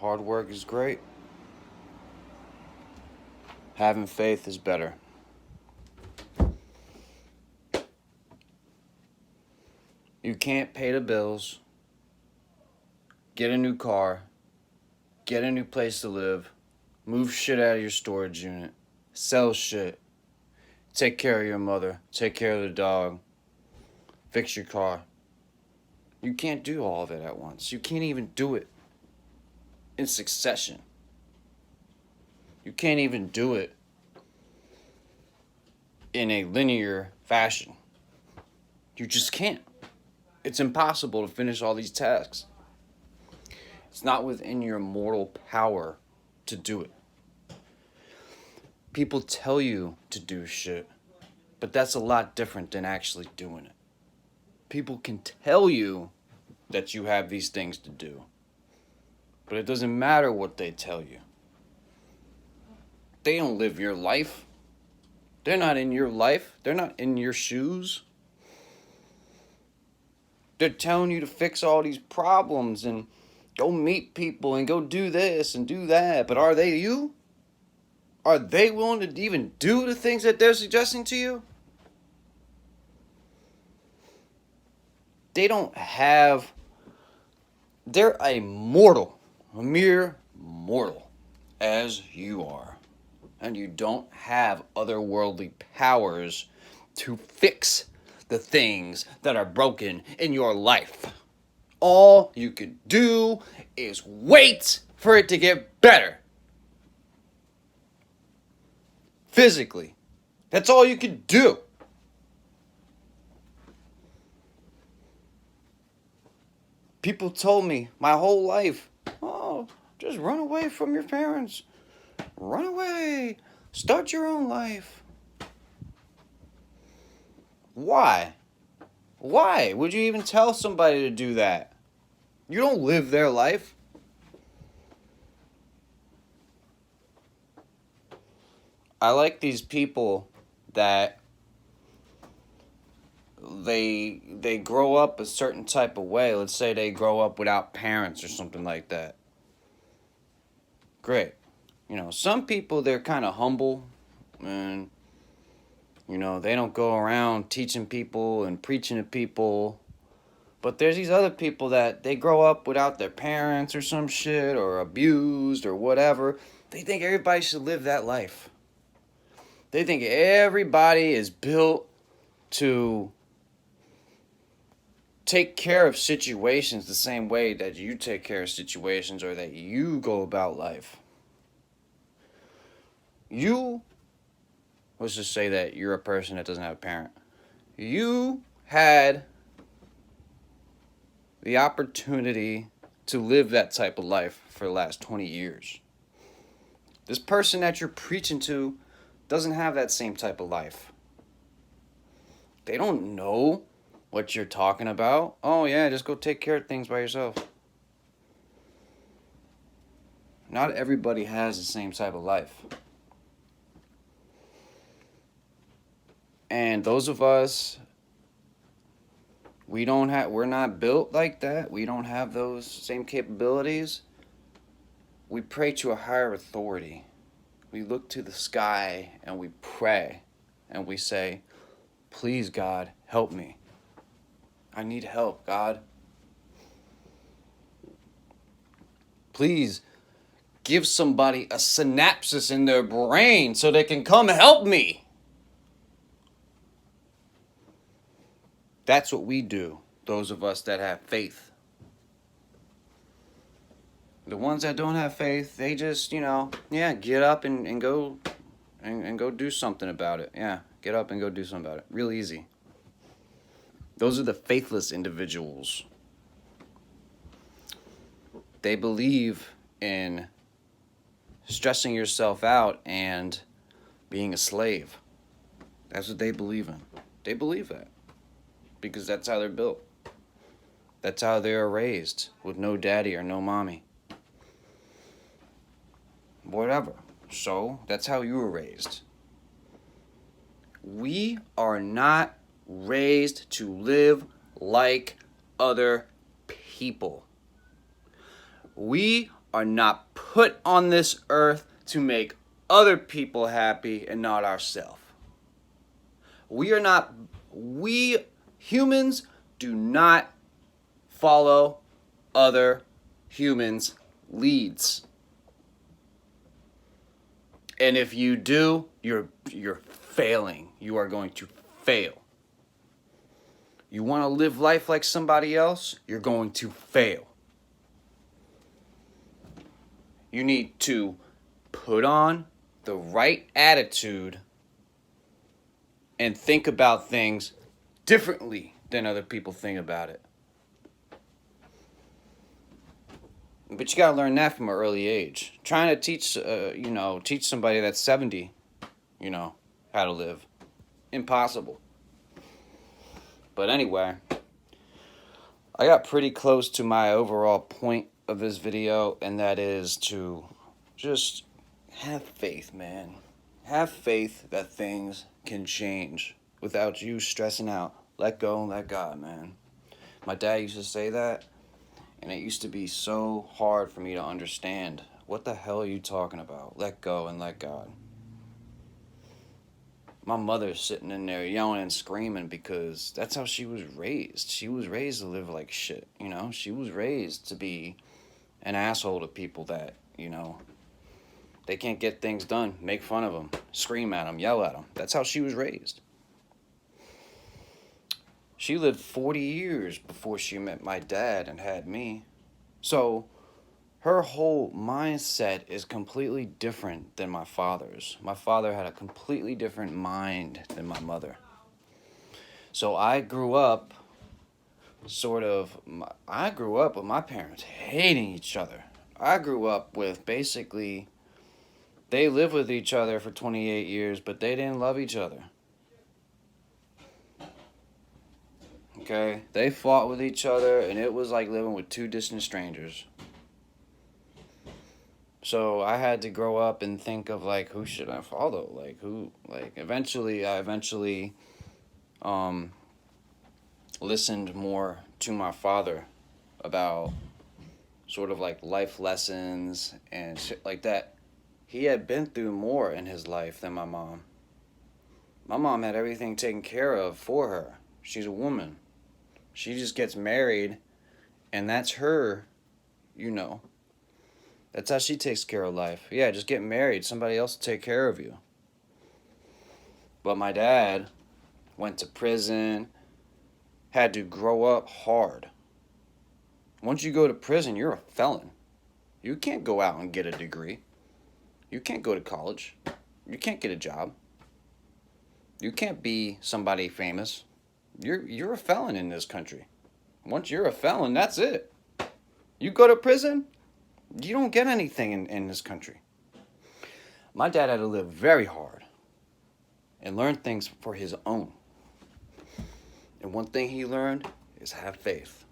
Hard work is great. Having faith is better. You can't pay the bills, get a new car, get a new place to live, move shit out of your storage unit, sell shit, take care of your mother, take care of the dog, fix your car. You can't do all of it at once. You can't even do it in succession. You can't even do it in a linear fashion. You just can't. It's impossible to finish all these tasks. It's not within your mortal power to do it. People tell you to do shit, but that's a lot different than actually doing it. People can tell you that you have these things to do, but it doesn't matter what they tell you. They don't live your life. They're not in your life. They're not in your shoes. They're telling you to fix all these problems and go meet people and go do this and do that. But are they you? Are they willing to even do the things that they're suggesting to you? They don't have... They're a mortal, a mere mortal, as you are. And you don't have otherworldly powers to fix the things that are broken in your life. All you can do is wait for it to get better. Physically. That's all you can do. People told me my whole life, oh, just run away from your parents. Run away. Start your own life. Why? Why would you even tell somebody to do that? You don't live their life. I like these people that they grow up a certain type of way. Let's say they grow up without parents or something like that. Great. You know, some people, they're kind of humble and, you know, they don't go around teaching people and preaching to people. But there's these other people that they grow up without their parents or some shit, or abused or whatever. They think everybody should live that life. They think everybody is built to take care of situations the same way that you take care of situations or that you go about life. Let's just say that you're a person that doesn't have a parent. You had the opportunity to live that type of life for the last 20 years. This person that you're preaching to doesn't have that same type of life. They don't know what you're talking about. Oh yeah, just go take care of things by yourself. Not everybody has the same type of life. And those of us, we're not built like that. We don't have those same capabilities. We pray to a higher authority. We look to the sky and we pray and we say, please, God, help me. I need help, God. Please give somebody a synapses in their brain so they can come help me. That's what we do, those of us that have faith. The ones that don't have faith, they just, get up and go and go do something about it. Yeah, get up and go do something about it. Real easy. Those are the faithless individuals. They believe in stressing yourself out and being a slave. That's what they believe in. They believe that. Because that's how they're built. That's how they are raised, with no daddy or no mommy. Whatever. So, that's how you were raised. We are not raised to live like other people. We are not put on this earth to make other people happy and not ourselves. We humans do not follow other humans' leads. And if you do, you're failing. You are going to fail. You want to live life like somebody else, you're going to fail. You need to put on the right attitude and think about things differently than other people think about it. But you gotta learn that from an early age. Trying to teach somebody that's 70, how to live. Impossible. But anyway, I got pretty close to my overall point of this video, and that is to just have faith, man. Have faith that things can change without you stressing out. Let go and let God, man. My dad used to say that, and it used to be so hard for me to understand. What the hell are you talking about? Let go and let God. My mother's sitting in there yelling and screaming because that's how she was raised. She was raised to live like shit, She was raised to be an asshole to people that, they can't get things done. Make fun of them. Scream at them. Yell at them. That's how she was raised. She lived 40 years before she met my dad and had me. So her whole mindset is completely different than my father's. My father had a completely different mind than my mother. So I grew up with my parents hating each other. I grew up with basically, they lived with each other for 28 years, but they didn't love each other. Okay? They fought with each other, and it was like living with two distant strangers. So I had to grow up and think of, like, who should I follow? Eventually listened more to my father about sort of like life lessons and shit like that. He had been through more in his life than my mom. My mom had everything taken care of for her. She's a woman. She just gets married, and that's her, That's how she takes care of life. Yeah, just get married. Somebody else will take care of you. But my dad went to prison, had to grow up hard. Once you go to prison, you're a felon. You can't go out and get a degree. You can't go to college. You can't get a job. You can't be somebody famous. You're a felon in this country. Once you're a felon, that's it. You go to prison, you don't get anything in this country. My dad had to live very hard and learn things for his own. And one thing he learned is have faith.